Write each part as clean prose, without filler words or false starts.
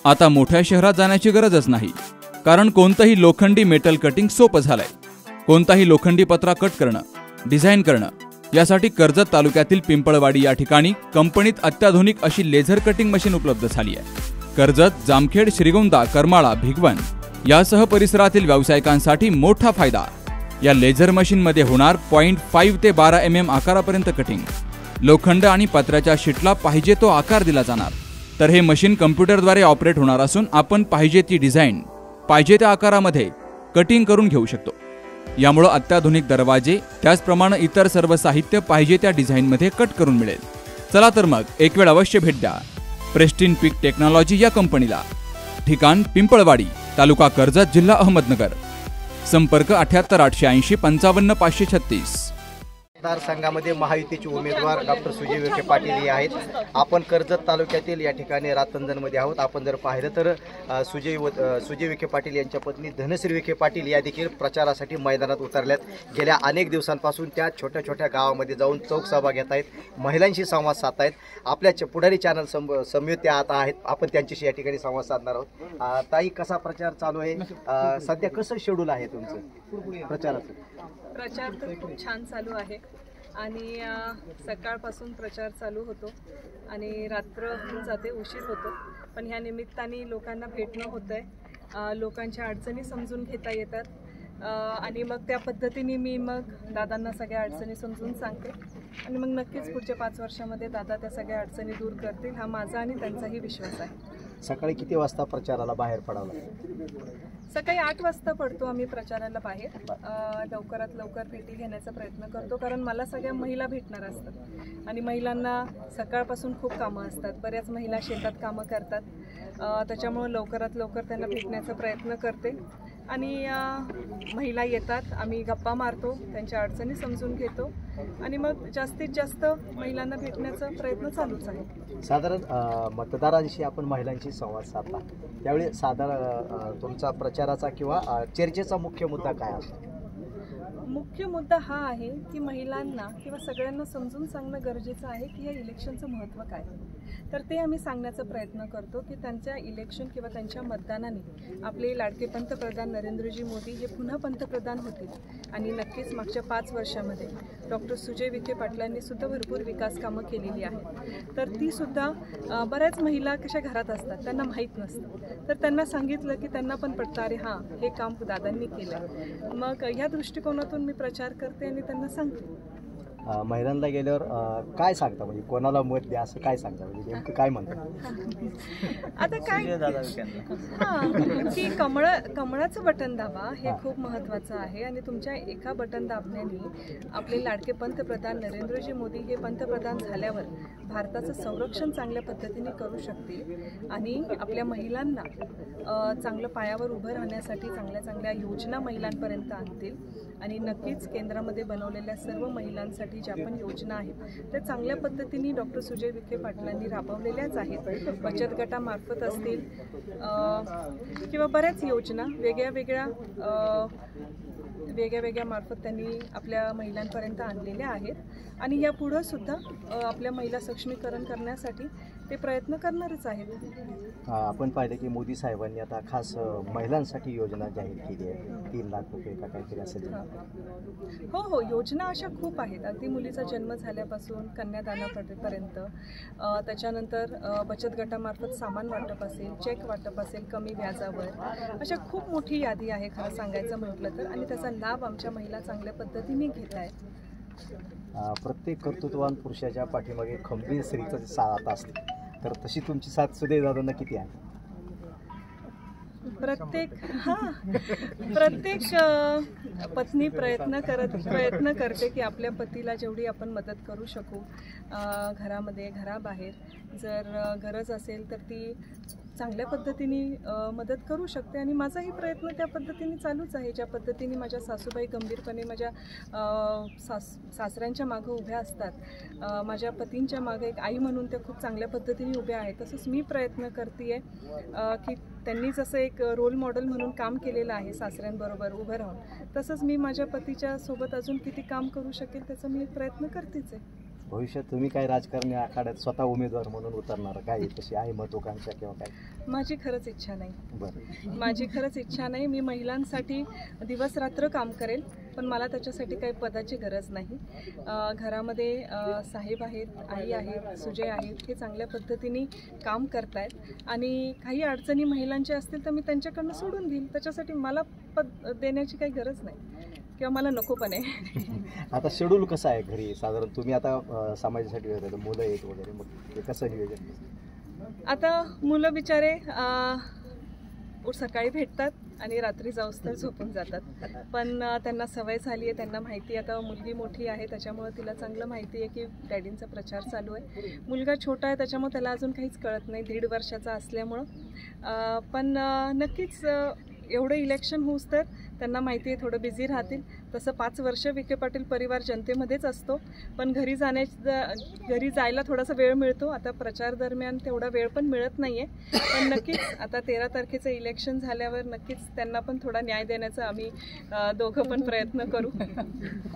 आता मोठ्या शहरात जाण्याची गरजच नाही, कारण कोणतंही लोखंडी मेटल कटिंग सोपं झालंय। कोणताही लोखंडी पत्रा कट करणं, डिझाईन करणं यासाठी कर्जत तालुक्यातील पिंपळवाडी या ठिकाणी कंपनीत अत्याधुनिक अशी लेझर कटिंग मशीन उपलब्ध झाली आहे। कर्जत, जामखेड, श्रीगोंदा, करमाळा, भिगवण यासह परिसरातील व्यावसायिकांसाठी मोठा फायदा। या लेझर मशीन मध्ये होणार 0.5 ते 12 mm आकारापर्यंत कटिंग। लोखंड आणि पत्र्याच्या शीटला पाहिजे तो आकार दिला जाणार, तर हे मशीन कम्प्युटरद्वारे ऑपरेट होणार असून आपण पाहिजे ती डिझाईन पाहिजे त्या आकारामध्ये कटिंग करून घेऊ शकतो। यामुळे अत्याधुनिक दरवाजे त्याचप्रमाणे इतर सर्व साहित्य पाहिजे त्या डिझाईनमध्ये कट करून मिळेल। चला तर मग एक वेळ अवश्य भेट द्या प्रेस्टिन पीक टेक्नॉलॉजी या कंपनीला। ठिकाण पिंपळवाडी, तालुका कर्जत, जिल्हा अहमदनगर। संपर्क 78 880 55 536। मतदारसंघामध्ये महायुतीचे उमेदवार डॉक्टर सुजय विखे पाटील हे आहेत। आपण कर्जत तालुक्यातील या ठिकाणी रातंजनमध्ये आहोत। आपण जर पाहिलं तर सुजय विखे पाटील यांच्या पत्नी धनश्री विखे पाटील या देखील प्रचारासाठी मैदानात उतरल्यात। गेल्या अनेक दिवसांपासून त्या छोट्या छोट्या गावामध्ये जाऊन चौक सभा घेत आहेत, महिलांशी संवाद साधत आहेत। आपल्या पुढारी चॅनल समवेत त्या आता आहेत, आपण त्यांच्याशी या ठिकाणी संवाद साधणार आहोत। ताई, कसा प्रचार चालू आहे? सध्या कसं शेड्यूल आहे तुमचं प्रचाराचं? प्रचार तर खूप छान चालू आहे आणि सकाळपासून प्रचार चालू होतो आणि रात्र होऊन जाते, उशीर होतो, पण ह्या निमित्ताने लोकांना भेटणं होतंय, लोकांच्या अडचणी समजून घेता येतात आणि मग त्या पद्धतीने मी मग दादांना सगळ्या अडचणी समजून सांगते आणि मग नक्कीच पुढच्या 5 वर्षामध्ये दादा त्या सगळ्या अडचणी दूर करतील, हा माझा आणि त्यांचाही विश्वास आहे। सकाळी किती वाजता प्रचाराला बाहेर पडावं? सकाळी 8 वाजता पडतो आम्ही प्रचाराला बाहेर। लवकरात लवकर भेटी घेण्याचा प्रयत्न करतो, कारण मला सगळ्या महिला भेटणार असतात आणि महिलांना सकाळपासून खूप कामं असतात। बऱ्याच महिला शेतात कामं करतात, त्याच्यामुळे लवकरात लवकर त्यांना भेटण्याचा प्रयत्न करते आणि महिला येतात, आम्ही गप्पा मारतो, त्यांच्या अडचणी समजून घेतो आणि मग जास्तीत जास्त महिलांना भेटण्याचा प्रयत्न चालूच आहे। साधारण मतदारांशी आपण महिलांशी संवाद साधला त्यावेळी साधारण तुमचा प्रचाराचा किंवा चर्चेचा मुख्य मुद्दा काय असतो? मुख्य मुद्दा हा आहे की महिलांना किंवा सगळ्यांना समजून सांगणं गरजेचं आहे की या इलेक्शनचं महत्त्व काय, तर ते आम्ही सांगण्याचा प्रयत्न करतो की त्यांच्या इलेक्शन किंवा त्यांच्या मतदानाने आपले लाडके पंतप्रधान नरेंद्रजी मोदी हे पुन्हा पंतप्रधान होतील आणि नक्कीच मागच्या 5 वर्षामध्ये डॉक्टर सुजय विखे पाटलांनी सुद्धा भरपूर विकास कामं केलेली आहेत। तर ती सुद्धा बऱ्याच महिला कशा घरात असतात, त्यांना माहीत नसतं, तर त्यांना सांगितलं की त्यांना पण पडतं, अरे हां, हे काम दादांनी केलं। मग या दृष्टिकोनातून मी प्रचार करते आणि त्यांना सांगते। महिलांना गेल्यावर काय सांगता, म्हणजे कोणाला मत द्या असं काय सांगता, म्हणजे नेमकं काय म्हणतात? आता काय की कमळाचं बटन दाबा हे खूप महत्त्वाचं आहे आणि तुमच्या एका बटन दाबण्याने आपले लाडके पंतप्रधान नरेंद्रजी मोदी हे पंतप्रधान झाल्यावर भारताचं संरक्षण चांगल्या पद्धतीने करू शकतील आणि आपल्या महिलांना चांगलं पायावर उभं राहण्यासाठी चांगल्या चांगल्या योजना महिलांपर्यंत आणतील आणि नक्कीच केंद्रामध्ये बनवलेल्या सर्व महिलांसाठी ज्या पण योजना आहेत त्या चांगल्या पद्धतीने डॉक्टर सुजय विखे पाटलांनी राबवलेल्याच आहेत। बचत गटामार्फत असतील किंवा बऱ्याच योजना वेगळ्या मार्फत त्यांनी आपल्या महिलांपर्यंत आणलेल्या आहेत आणि यापुढे सुद्धा आपल्या महिला सक्षमीकरण करण्यासाठी ते प्रयत्न करणारच आहेत। आपण पाहिलं की मोदी साहेबांनी आता खास महिलांसाठी योजना जाहीर केली आहे, 3 लाख रुपये का काहीतरी असेल। हो, योजना अशा खूप आहेत, अगदी मुलीचा जन्म झाल्यापासून कन्यादानापर्यंत, त्याच्यानंतर बचत गटामार्फत सामान वाटप असेल, चेक वाटप असेल कमी व्याजावर, अशा खूप मोठी यादी आहे खरं सांगायचं म्हटलं तर, आणि त्याचा लाभ आमच्या महिला चांगल्या पद्धतीने घेत आहेत। प्रत्येक कर्तृत्ववान पुरुषाच्या पाठीमागे खंबीर स्त्रीचं साथ असते, तर तशी तुमची साथ सुजय दादांना किती आहे? प्रत्येक पत्नी प्रयत्न करते की आपल्या पतीला जेवढी आपण मदत करू शकू, घरामध्ये घराबाहेर जर गरज असेल तर ती चांगल्या पद्धतीने मदत करू शकते आणि माझाही प्रयत्न त्या पद्धतीने चालूच आहे। ज्या पद्धतीने माझ्या सासूबाई गंभीरपणे माझ्या सासऱ्यांच्या मागं उभ्या असतात, माझ्या पतींच्या मागं एक आई म्हणून त्या खूप चांगल्या पद्धतीने उभ्या आहेत, तसंच मी प्रयत्न करते आहे की त्यांनी जसं एक रोल मॉडेल म्हणून काम केलेलं आहे सासऱ्यांबरोबर उभं राहून, तसंच मी माझ्या पतीच्या सोबत अजून किती काम करू शकेल त्याचा मी प्रयत्न करतेच आहे। भविष्यात तुम्ही काय राजकारणी आखाड्यात स्वतः उमेदवार म्हणून उतरणार काय तशी आहे महत्वाकांक्षा किंवा काय? माझी खरंच इच्छा नाही. बरं. माझी खरंच इच्छा नाही. मी महिलांसाठी दिवस रात्र काम करेल, पण मला त्याच्यासाठी काही पदाची गरज नाही. घरामध्ये साहेब आहेत, आई आहेत, सुजय आहेत, हे चांगल्या पद्धतीने काम करतायत आणि काही अडचणी महिलांच्या असतील तर मी त्यांच्याकडनं सोडून घेईन. त्याच्यासाठी मला पद देण्याची काही गरज नाही किंवा मला नको पण आहे. आता शेड्यूल कसं आहे घरी साधारण? तुम्ही आता समाजासाठी वगैरे मुलं आहेत वगैरे, मग ते कसं नियोजन? आता मुलं बिचारे सकाळी भेटतात आणि रात्री जाऊस तर झोपून जातात, पण त्यांना सवय झाली आहे. त्यांना माहिती आहे, आता मुलगी मोठी आहे त्याच्यामुळे तिला चांगलं माहिती आहे की डॅडींचा प्रचार चालू आहे. मुलगा छोटा आहे त्याच्यामुळे त्याला अजून काहीच कळत नाही, 1.5 वर्षाचा असल्यामुळं. पण नक्कीच एवढं इलेक्शन होऊस तर त्यांना माहिती आहे थोडं बिझी राहतील. तसं 5 वर्ष विखे पाटील परिवार जनतेमध्येच असतो, पण घरी जायला थोडासा वेळ मिळतो. आता प्रचार दरम्यान तेवढा वेळ पण मिळत नाही आहे, पण नक्कीच आता 13 तारखेचं इलेक्शन झाल्यावर नक्कीच त्यांना पण थोडा न्याय देण्याचा आम्ही दोघं पण प्रयत्न करू.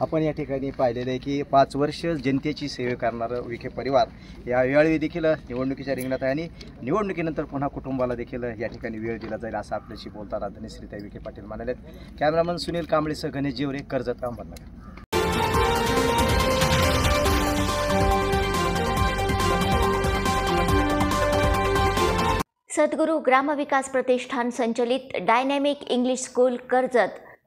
आपण या ठिकाणी पाहिलेलं आहे की 5 वर्ष जनतेची सेवा करणारं विखे परिवार यावेळी देखील निवडणुकीच्या रिंगणात आहे आणि निवडणुकीनंतर पुन्हा कुटुंबाला देखील या ठिकाणी वेळ दिला जाईल असं आपल्याशी बोलताना धनश्रीताई विखे पाटील म्हणाले. कॅमेरामन सुनील कांबळेसह गणेश जेवरे, कर्जत, अहमदनगर. सद्गुरू ग्रामविकास प्रतिष्ठान संचलित डायनॅमिक इंग्लिश स्कूल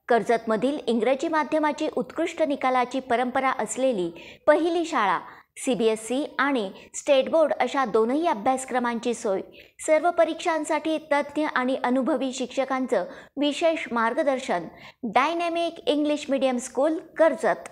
कर्जतमधील इंग्रजी माध्यमाची उत्कृष्ट निकालाची परंपरा असलेली पहिली शाळा. CBSE आणि स्टेट बोर्ड अशा दोनही अभ्यासक्रमांची सोय. सर्व परीक्षांसाठी तज्ज्ञ आणि अनुभवी शिक्षकांचं विशेष मार्गदर्शन. Dynamic English medium school Karjat.